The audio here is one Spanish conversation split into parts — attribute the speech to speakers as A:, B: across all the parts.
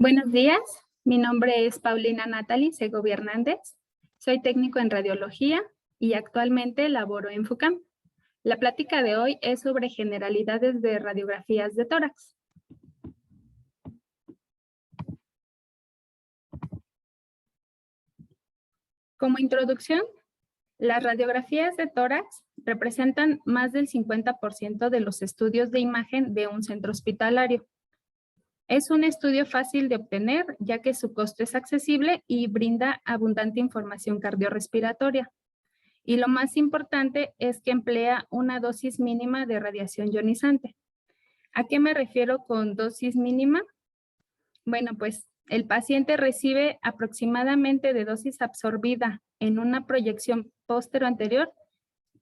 A: Buenos días, mi nombre es Paulina Natalie Segovia Hernández, soy técnico en radiología y actualmente laboro en FUCAM. La plática de hoy es sobre generalidades de radiografías de tórax. Como introducción, las radiografías de tórax representan más del 50% de los estudios de imagen de un centro hospitalario. Es un estudio fácil de obtener, ya que su costo es accesible y brinda abundante información cardiorrespiratoria. Y lo más importante es que emplea una dosis mínima de radiación ionizante. ¿A qué me refiero con dosis mínima? Bueno, pues el paciente recibe aproximadamente de dosis absorbida en una proyección póstero-anterior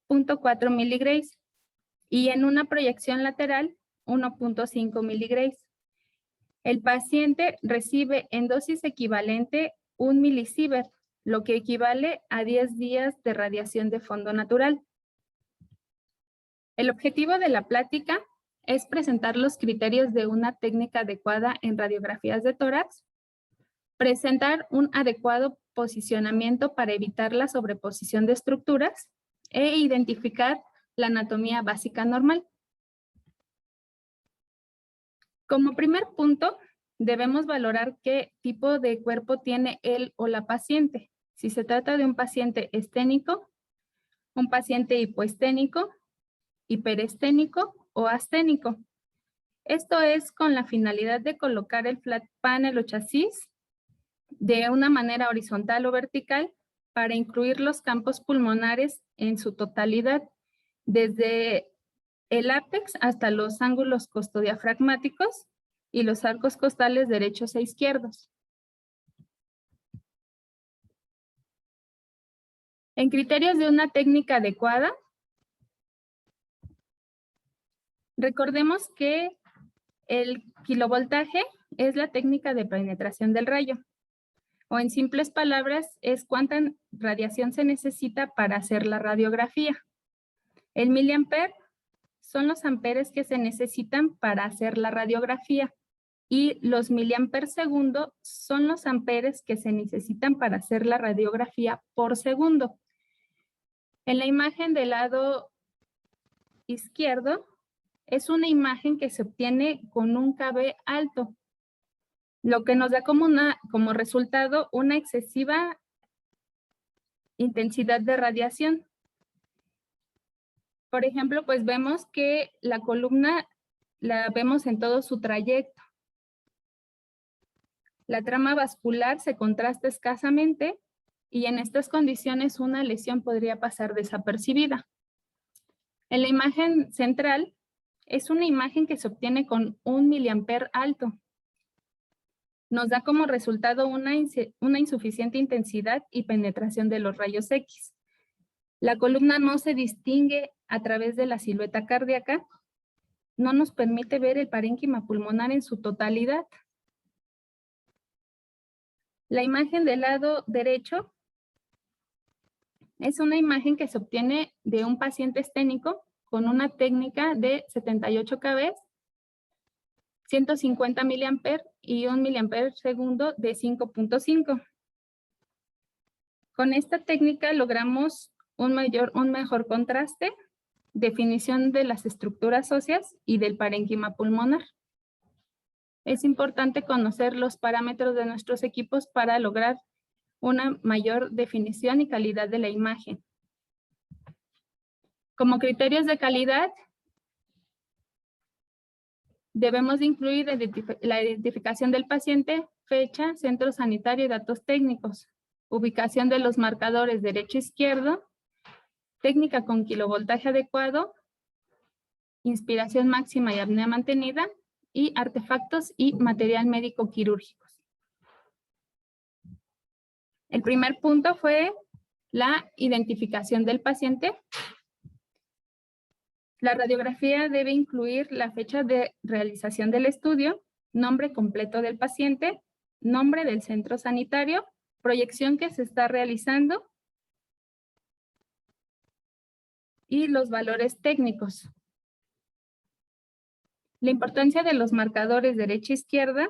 A: 0.4 miligrays y en una proyección lateral 1.5 miligrays. El paciente recibe en dosis equivalente 1 milisievert, lo que equivale a 10 días de radiación de fondo natural. El objetivo de la plática es presentar los criterios de una técnica adecuada en radiografías de tórax, presentar un adecuado posicionamiento para evitar la sobreposición de estructuras e identificar la anatomía básica normal. Como primer punto, debemos valorar qué tipo de cuerpo tiene él o la paciente. Si se trata de un paciente esténico, un paciente hipoesténico, hiperesténico o asténico. Esto es con la finalidad de colocar el flat panel o chasis de una manera horizontal o vertical para incluir los campos pulmonares en su totalidad, desde el ápex hasta los ángulos costodiafragmáticos y los arcos costales derechos e izquierdos. En criterios de una técnica adecuada, recordemos que el kilovoltaje es la técnica de penetración del rayo, o en simples palabras, es cuánta radiación se necesita para hacer la radiografía. El miliamper son los amperes que se necesitan para hacer la radiografía y los miliamper segundo son los amperes que se necesitan para hacer la radiografía por segundo. En la imagen del lado izquierdo es una imagen que se obtiene con un KB alto, lo que nos da como resultado una excesiva intensidad de radiación. Por ejemplo, pues vemos que la columna la vemos en todo su trayecto. La trama vascular se contrasta escasamente y en estas condiciones una lesión podría pasar desapercibida. En la imagen central es una imagen que se obtiene con 1 miliamper alto. Nos da como resultado una insuficiente intensidad y penetración de los rayos X. La columna no se distingue a través de la silueta cardíaca, no nos permite ver el parénquima pulmonar en su totalidad. La imagen del lado derecho es una imagen que se obtiene de un paciente esténico con una técnica de 78 kV, 150 miliamper y 1 miliamper segundo de 5.5. Con esta técnica logramos un mejor contraste, definición de las estructuras óseas y del parénquima pulmonar. Es importante conocer los parámetros de nuestros equipos para lograr una mayor definición y calidad de la imagen. Como criterios de calidad, debemos de incluir la identificación del paciente, fecha, centro sanitario y datos técnicos, ubicación de los marcadores derecho-izquierdo, técnica con kilovoltaje adecuado, inspiración máxima y apnea mantenida, y artefactos y material médico quirúrgicos. El primer punto fue la identificación del paciente. La radiografía debe incluir la fecha de realización del estudio, nombre completo del paciente, nombre del centro sanitario, proyección que se está realizando y los valores técnicos. La importancia de los marcadores derecha e izquierda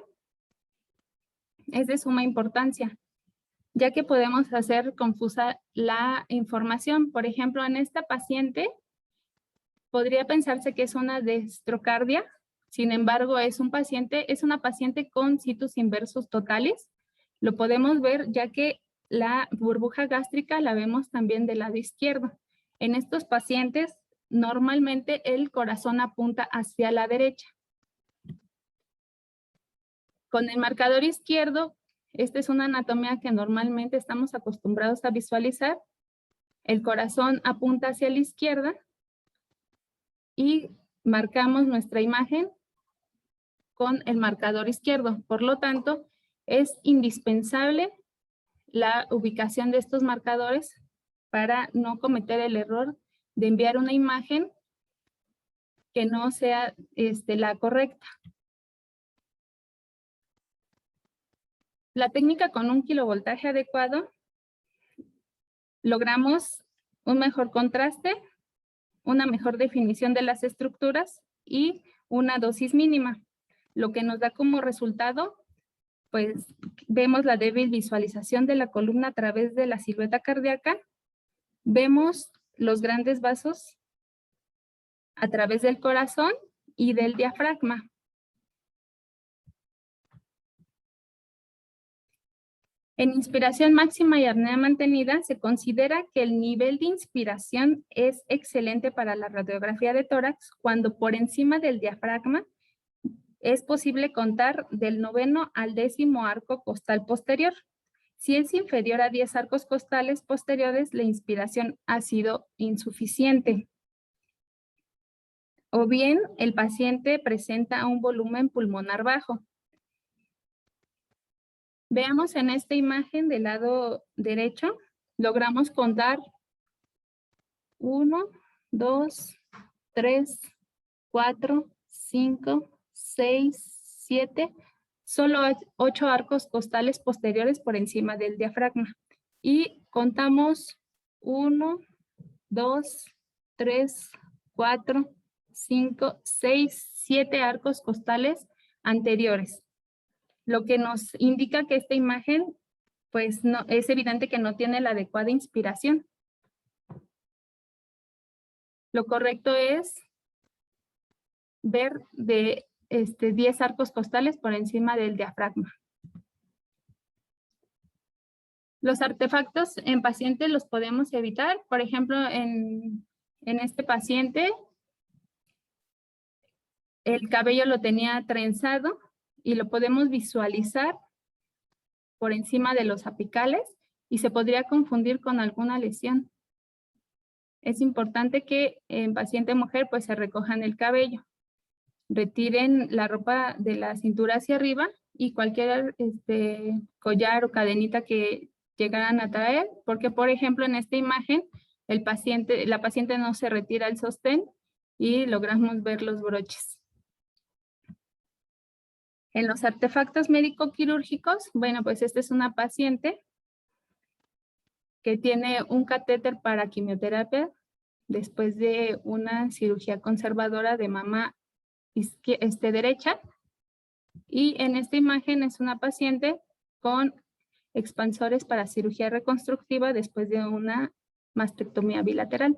A: es de suma importancia, ya que podemos hacer confusa la información. Por ejemplo, en esta paciente podría pensarse que es una destrocardia, sin embargo, es una paciente con situs inversus totales. Lo podemos ver ya que la burbuja gástrica la vemos también del lado izquierdo. En estos pacientes, normalmente el corazón apunta hacia la derecha. Con el marcador izquierdo, esta es una anatomía que normalmente estamos acostumbrados a visualizar. El corazón apunta hacia la izquierda y marcamos nuestra imagen con el marcador izquierdo. Por lo tanto, es indispensable la ubicación de estos marcadores para no cometer el error de enviar una imagen que no sea la correcta. La técnica con un kilovoltaje adecuado, logramos un mejor contraste, una mejor definición de las estructuras y una dosis mínima, lo que nos da como resultado, pues vemos la débil visualización de la columna a través de la silueta cardíaca, vemos los grandes vasos a través del corazón y del diafragma. En inspiración máxima y apnea mantenida, se considera que el nivel de inspiración es excelente para la radiografía de tórax cuando por encima del diafragma es posible contar del 9º al 10º arco costal posterior. Si es inferior a 10 arcos costales posteriores, la inspiración ha sido insuficiente. O bien, el paciente presenta un volumen pulmonar bajo. Veamos en esta imagen del lado derecho, logramos contar 1, 2, 3, 4, 5, 6, 7, solo 8 arcos costales posteriores por encima del diafragma. Y contamos 1, 2, 3, 4, 5, 6, 7 arcos costales anteriores. Lo que nos indica que esta imagen, pues no, es evidente que no tiene la adecuada inspiración. Lo correcto es ver de 10 arcos costales por encima del diafragma. Los artefactos en pacientes los podemos evitar. Por ejemplo, en este paciente, el cabello lo tenía trenzado y lo podemos visualizar por encima de los apicales y se podría confundir con alguna lesión. Es importante que en paciente mujer pues se recojan el cabello, retiren la ropa de la cintura hacia arriba y cualquier collar o cadenita que llegaran a traer, porque por ejemplo en esta imagen la paciente no se retira el sostén y logramos ver los broches. En los artefactos médico-quirúrgicos, bueno, pues esta es una paciente que tiene un catéter para quimioterapia después de una cirugía conservadora de mama derecha. Y en esta imagen es una paciente con expansores para cirugía reconstructiva después de una mastectomía bilateral.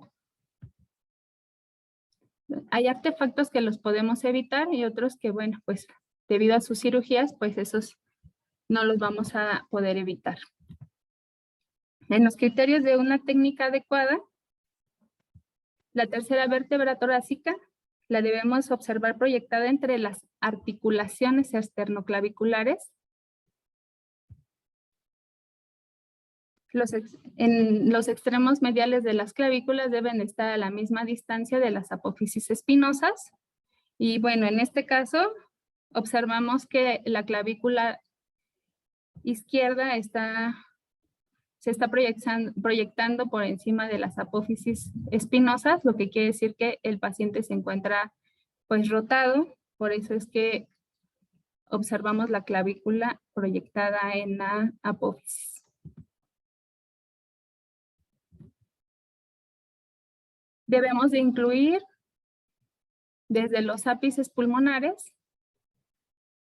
A: Hay artefactos que los podemos evitar y otros que, bueno, pues debido a sus cirugías, pues esos no los vamos a poder evitar. En los criterios de una técnica adecuada, la tercera vértebra torácica la debemos observar proyectada entre las articulaciones esternoclaviculares. En los extremos mediales de las clavículas deben estar a la misma distancia de las apófisis espinosas. Y bueno, en este caso, observamos que la clavícula izquierda se está proyectando por encima de las apófisis espinosas, lo que quiere decir que el paciente se encuentra pues rotado, por eso es que observamos la clavícula proyectada en la apófisis. Debemos de incluir desde los ápices pulmonares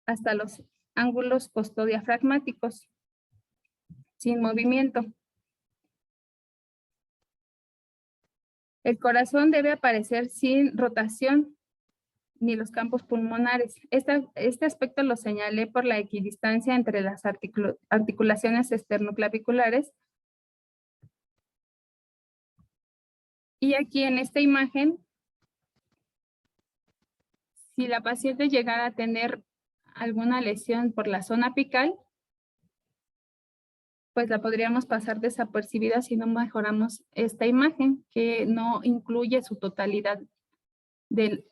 A: hasta los ángulos costodiafragmáticos, sin movimiento. El corazón debe aparecer sin rotación ni los campos pulmonares. Este aspecto lo señalé por la equidistancia entre las articulaciones esternoclaviculares. Y aquí en esta imagen, si la paciente llegara a tener alguna lesión por la zona apical, pues la podríamos pasar desapercibida si no mejoramos esta imagen, que no incluye su totalidad del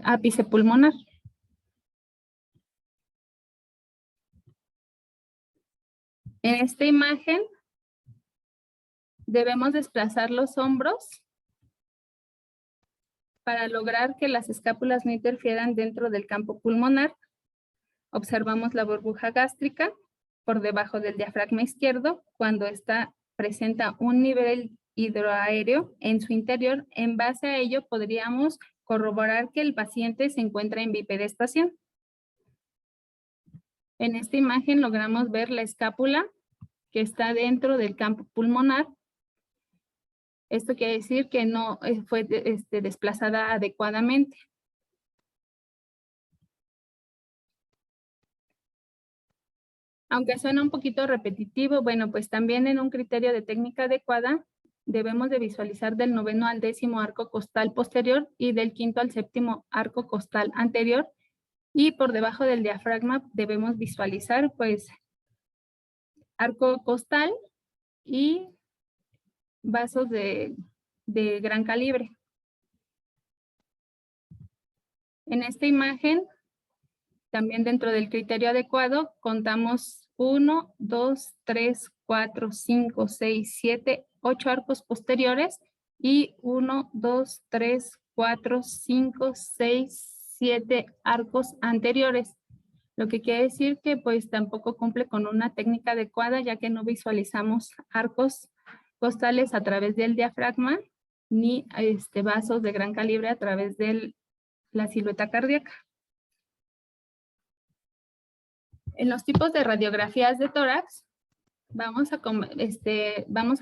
A: ápice pulmonar. En esta imagen debemos desplazar los hombros para lograr que las escápulas no interfieran dentro del campo pulmonar. Observamos la burbuja gástrica por debajo del diafragma izquierdo cuando esta presenta un nivel hidroaéreo en su interior. En base a ello podríamos corroborar que el paciente se encuentra en bipedestación. En esta imagen logramos ver la escápula que está dentro del campo pulmonar. Esto quiere decir que no fue desplazada adecuadamente. Aunque suena un poquito repetitivo, bueno, pues también en un criterio de técnica adecuada debemos de visualizar del 9º al 10º arco costal posterior y del 5º al 7º arco costal anterior, y por debajo del diafragma debemos visualizar pues arco costal y vasos de gran calibre. En esta imagen, también dentro del criterio adecuado, contamos 1, 2, 3, 4, 5, 6, 7, 8 arcos posteriores y 1, 2, 3, 4, 5, 6, 7 arcos anteriores. Lo que quiere decir que pues tampoco cumple con una técnica adecuada, ya que no visualizamos arcos costales a través del diafragma ni vasos de gran calibre a través de la silueta cardíaca. En los tipos de radiografías de tórax, vamos a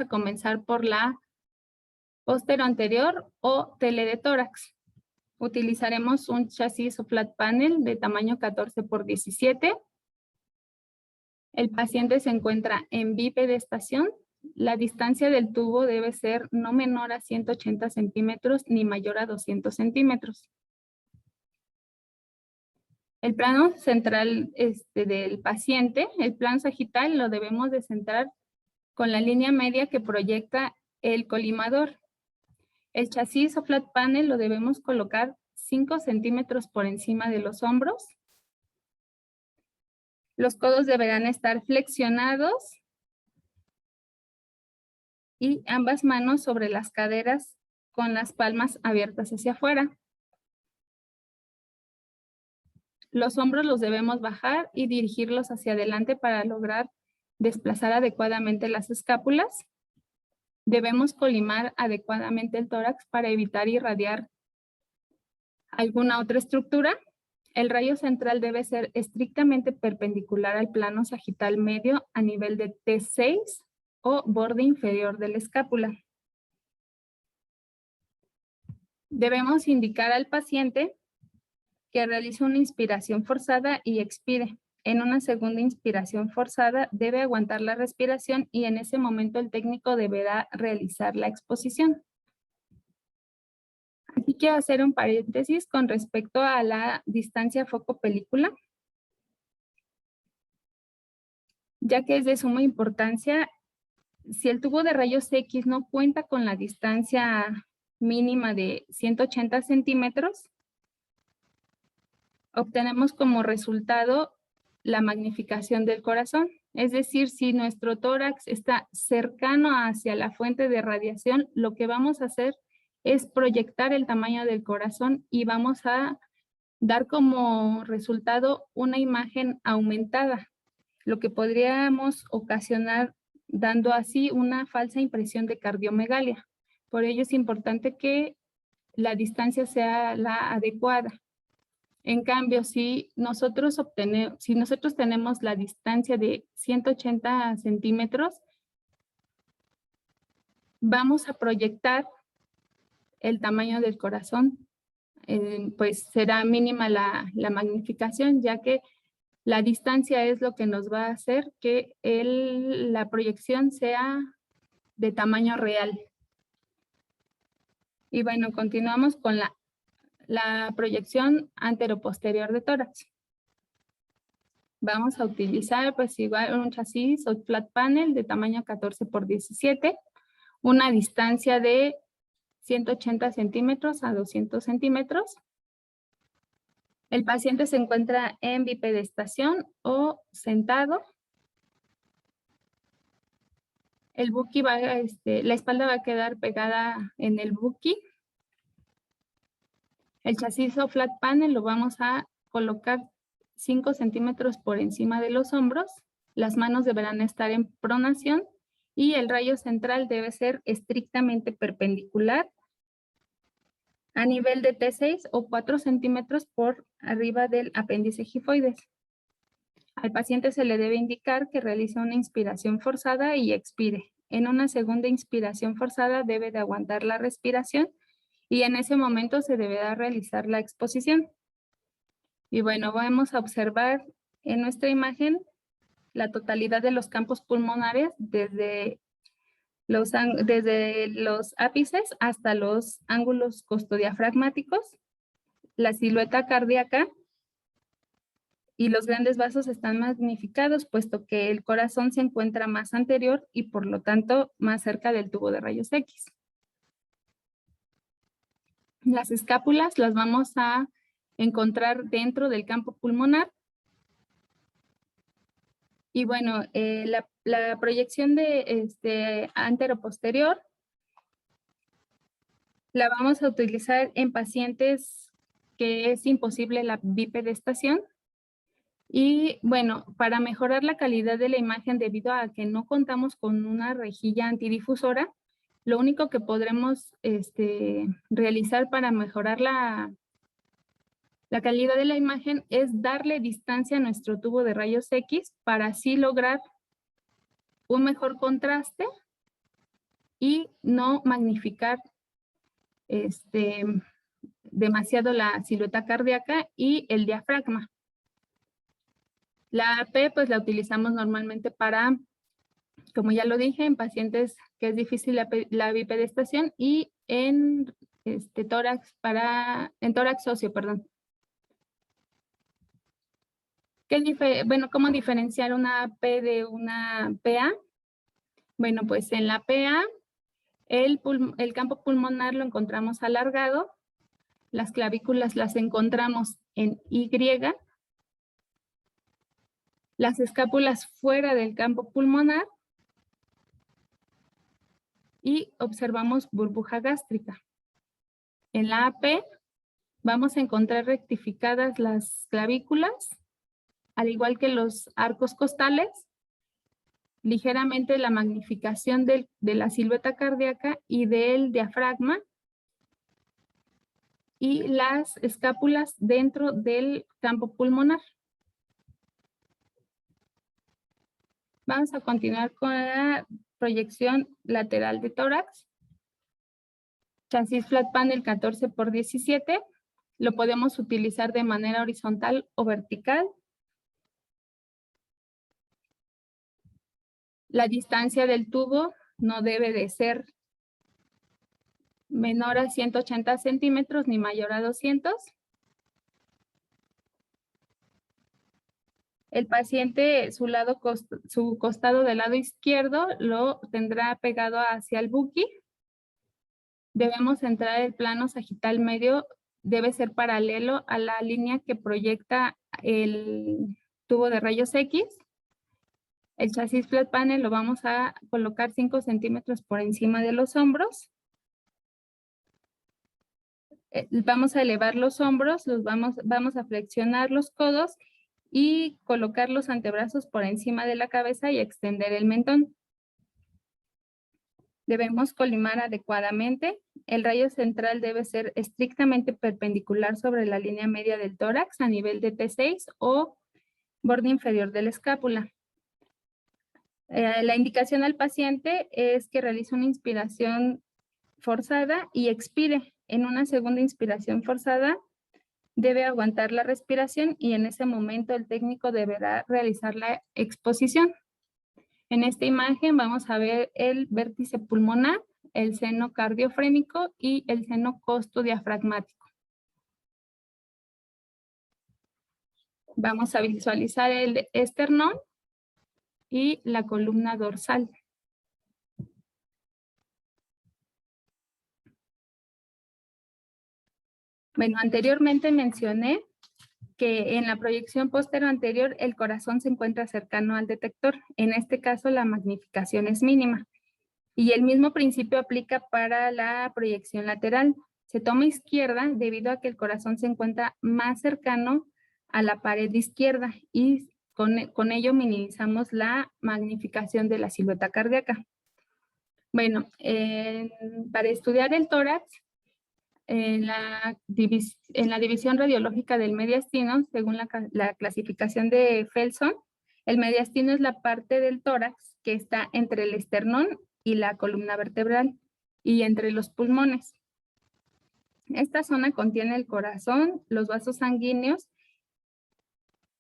A: comenzar por la posteroanterior o tele de tórax. Utilizaremos un chasis o flat panel de tamaño 14 por 17. El paciente se encuentra en bipedestación. La distancia del tubo debe ser no menor a 180 centímetros ni mayor a 200 centímetros. El plano central del paciente, el plano sagital, lo debemos de centrar con la línea media que proyecta el colimador. El chasis o flat panel lo debemos colocar 5 centímetros por encima de los hombros. Los codos deberán estar flexionados y ambas manos sobre las caderas con las palmas abiertas hacia afuera. Los hombros los debemos bajar y dirigirlos hacia adelante para lograr desplazar adecuadamente las escápulas. Debemos colimar adecuadamente el tórax para evitar irradiar alguna otra estructura. El rayo central debe ser estrictamente perpendicular al plano sagital medio a nivel de T6 o borde inferior de la escápula. Debemos indicar al paciente que realice una inspiración forzada y expire. En una segunda inspiración forzada debe aguantar la respiración y en ese momento el técnico deberá realizar la exposición. Aquí quiero hacer un paréntesis con respecto a la distancia foco-película, ya que es de suma importancia. Si el tubo de rayos X no cuenta con la distancia mínima de 180 centímetros, obtenemos como resultado la magnificación del corazón. Es decir, si nuestro tórax está cercano hacia la fuente de radiación, lo que vamos a hacer es proyectar el tamaño del corazón y vamos a dar como resultado una imagen aumentada, lo que podríamos ocasionar dando así una falsa impresión de cardiomegalia. Por ello es importante que la distancia sea la adecuada. En cambio, si nosotros tenemos la distancia de 180 centímetros, vamos a proyectar el tamaño del corazón. Pues será mínima la magnificación, ya que la distancia es lo que nos va a hacer que la proyección sea de tamaño real. Y bueno, continuamos con la proyección anteroposterior de tórax. Vamos a utilizar pues igual un chasis o flat panel de tamaño 14 por 17, una distancia de 180 centímetros a 200 centímetros. El paciente se encuentra en bipedestación o sentado. El buki la espalda va a quedar pegada en el buki. El chasis o flat panel lo vamos a colocar 5 centímetros por encima de los hombros. Las manos deberán estar en pronación y el rayo central debe ser estrictamente perpendicular a nivel de T6 o 4 centímetros por arriba del apéndice gifoides. Al paciente se le debe indicar que realice una inspiración forzada y expire. En una segunda inspiración forzada debe de aguantar la respiración y en ese momento se deberá realizar la exposición. Y bueno, vamos a observar en nuestra imagen la totalidad de los campos pulmonares desde los ápices hasta los ángulos costodiafragmáticos, la silueta cardíaca y los grandes vasos están magnificados puesto que el corazón se encuentra más anterior y por lo tanto más cerca del tubo de rayos X. Las escápulas las vamos a encontrar dentro del campo pulmonar. Y bueno, la proyección de anteroposterior la vamos a utilizar en pacientes que es imposible la bipedestación. Y bueno, para mejorar la calidad de la imagen debido a que no contamos con una rejilla antidifusora, lo único que podremos realizar para mejorar la calidad de la imagen es darle distancia a nuestro tubo de rayos X para así lograr un mejor contraste y no magnificar demasiado la silueta cardíaca y el diafragma. La AP pues la utilizamos normalmente para, como ya lo dije, en pacientes que es difícil la bipedestación y en tórax óseo, perdón. Bueno, ¿cómo diferenciar una AP de una PA? Bueno, pues en la PA el campo pulmonar lo encontramos alargado, las clavículas las encontramos en Y, las escápulas fuera del campo pulmonar y observamos burbuja gástrica. En la AP vamos a encontrar rectificadas las clavículas, al igual que los arcos costales, ligeramente la magnificación de la silueta cardíaca y del diafragma y las escápulas dentro del campo pulmonar. Vamos a continuar con la proyección lateral de tórax. Chasis flat panel 14 por 17. Lo podemos utilizar de manera horizontal o vertical. La distancia del tubo no debe de ser menor a 180 centímetros ni mayor a 200. El paciente, su costado del lado izquierdo lo tendrá pegado hacia el buki. Debemos centrar el plano sagital medio, debe ser paralelo a la línea que proyecta el tubo de rayos X. El chasis flat panel lo vamos a colocar 5 centímetros por encima de los hombros. Vamos a elevar los hombros, vamos a flexionar los codos y colocar los antebrazos por encima de la cabeza y extender el mentón. Debemos colimar adecuadamente. El rayo central debe ser estrictamente perpendicular sobre la línea media del tórax a nivel de T6 o borde inferior de la escápula. La indicación al paciente es que realice una inspiración forzada y expire. En una segunda inspiración forzada, debe aguantar la respiración y en ese momento el técnico deberá realizar la exposición. En esta imagen vamos a ver el vértice pulmonar, el seno cardiofrénico y el seno costodiafragmático. Vamos a visualizar el esternón y la columna dorsal. Bueno, anteriormente mencioné que en la proyección póstero anterior el corazón se encuentra cercano al detector. En este caso la magnificación es mínima. Y el mismo principio aplica para la proyección lateral. Se toma izquierda debido a que el corazón se encuentra más cercano a la pared izquierda y con ello minimizamos la magnificación de la silueta cardíaca. Bueno, para estudiar el tórax, en la división radiológica del mediastino, según la clasificación de Felson, el mediastino es la parte del tórax que está entre el esternón y la columna vertebral y entre los pulmones. Esta zona contiene el corazón, los vasos sanguíneos,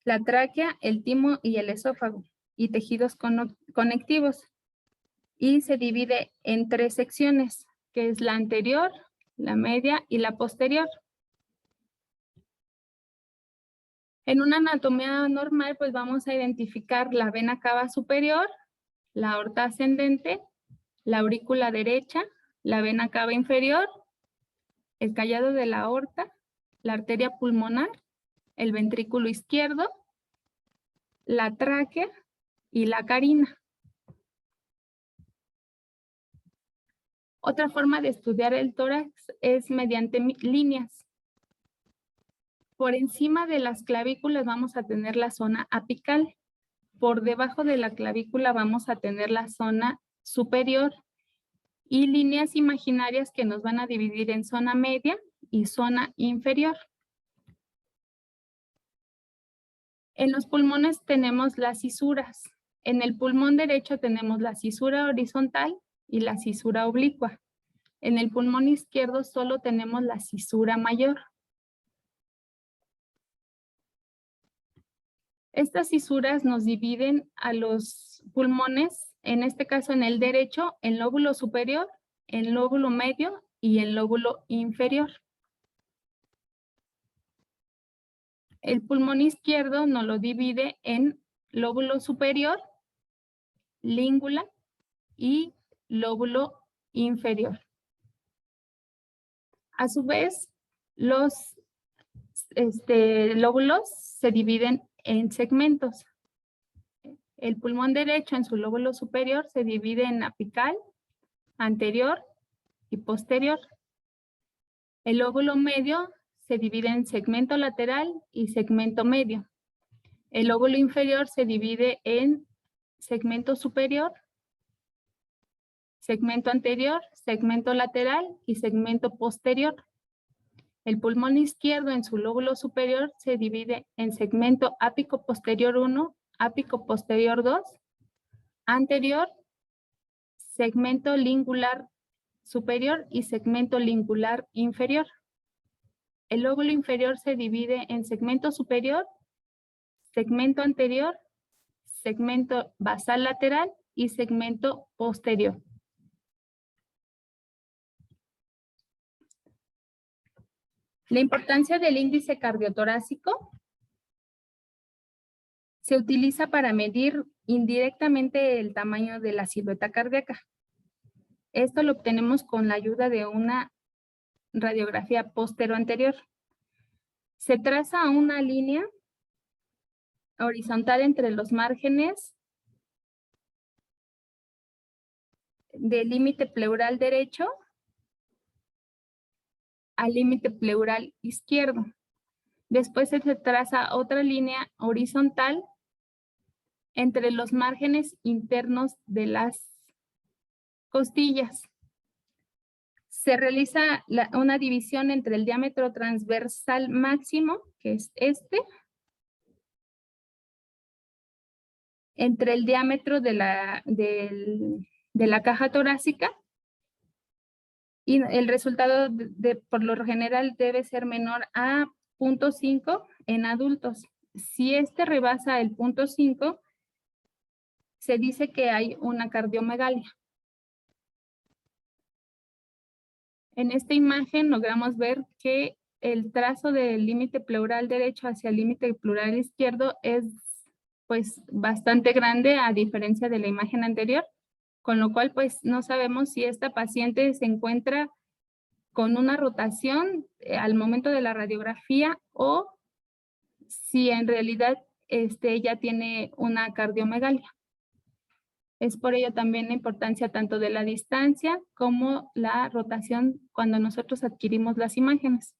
A: la tráquea, el timo y el esófago y tejidos conectivos. Y se divide en 3 secciones, que es la anterior, la media y la posterior. En una anatomía normal, pues vamos a identificar la vena cava superior, la aorta ascendente, la aurícula derecha, la vena cava inferior, el callado de la aorta, la arteria pulmonar, el ventrículo izquierdo, la tráquea y la carina. Otra forma de estudiar el tórax es mediante líneas. Por encima de las clavículas vamos a tener la zona apical. Por debajo de la clavícula vamos a tener la zona superior y líneas imaginarias que nos van a dividir en zona media y zona inferior. En los pulmones tenemos las cisuras. En el pulmón derecho tenemos la cisura horizontal y la cisura oblicua. En el pulmón izquierdo solo tenemos la cisura mayor. Estas cisuras nos dividen a los pulmones, en este caso en el derecho, en lóbulo superior, en lóbulo medio y en lóbulo inferior. El pulmón izquierdo nos lo divide en lóbulo superior, língula y lóbulo inferior. A su vez, los lóbulos se dividen en segmentos. El pulmón derecho en su lóbulo superior se divide en apical, anterior y posterior. El lóbulo medio se divide en segmento lateral y segmento medio. El lóbulo inferior se divide en segmento superior, segmento anterior, segmento lateral y segmento posterior. El pulmón izquierdo en su lóbulo superior se divide en segmento ápico posterior 1, ápico posterior 2, anterior, segmento lingular superior y segmento lingular inferior. El lóbulo inferior se divide en segmento superior, segmento anterior, segmento basal lateral y segmento posterior. La importancia del índice cardiotorácico se utiliza para medir indirectamente el tamaño de la silueta cardíaca. Esto lo obtenemos con la ayuda de una radiografía póstero-anterior. Se traza una línea horizontal entre los márgenes del límite pleural derecho al límite pleural izquierdo. Después se traza otra línea horizontal entre los márgenes internos de las Costillas. Se realiza una división entre el diámetro transversal máximo, que es este, entre el diámetro de la caja torácica, y el resultado por lo general debe ser menor a 0.5 en adultos. Si este rebasa el 0.5, se dice que hay una cardiomegalia. En esta imagen logramos ver que el trazo del límite pleural derecho hacia el límite pleural izquierdo es pues bastante grande a diferencia de la imagen anterior, con lo cual pues no sabemos si esta paciente se encuentra con una rotación al momento de la radiografía o si en realidad ella tiene una cardiomegalia. Es por ello también la importancia tanto de la distancia como la rotación cuando nosotros adquirimos las imágenes.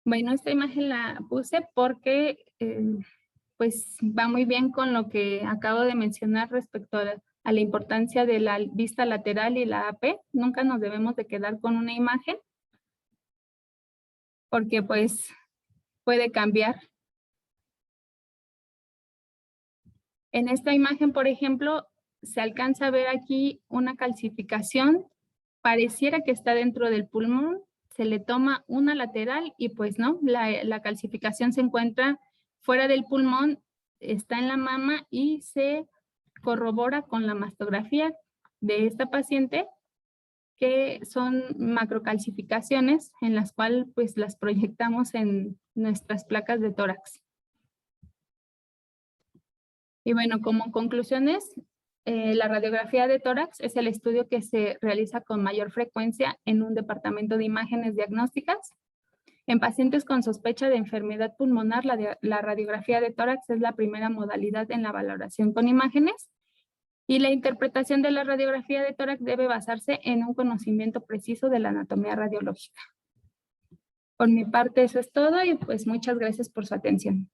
A: Bueno, esta imagen la puse porque pues va muy bien con lo que acabo de mencionar respecto a la importancia de la vista lateral y la AP. Nunca nos debemos de quedar con una imagen porque pues puede cambiar. En esta imagen, por ejemplo, se alcanza a ver aquí una calcificación, pareciera que está dentro del pulmón, se le toma una lateral y pues no, la calcificación se encuentra fuera del pulmón, está en la mama y se corrobora con la mastografía de esta paciente, que son macrocalcificaciones en las cuales pues las proyectamos en nuestras placas de tórax. Y bueno, como conclusiones, la radiografía de tórax es el estudio que se realiza con mayor frecuencia en un departamento de imágenes diagnósticas. En pacientes con sospecha de enfermedad pulmonar, la radiografía de tórax es la primera modalidad en la valoración con imágenes y la interpretación de la radiografía de tórax debe basarse en un conocimiento preciso de la anatomía radiológica. Por mi parte eso es todo y pues muchas gracias por su atención.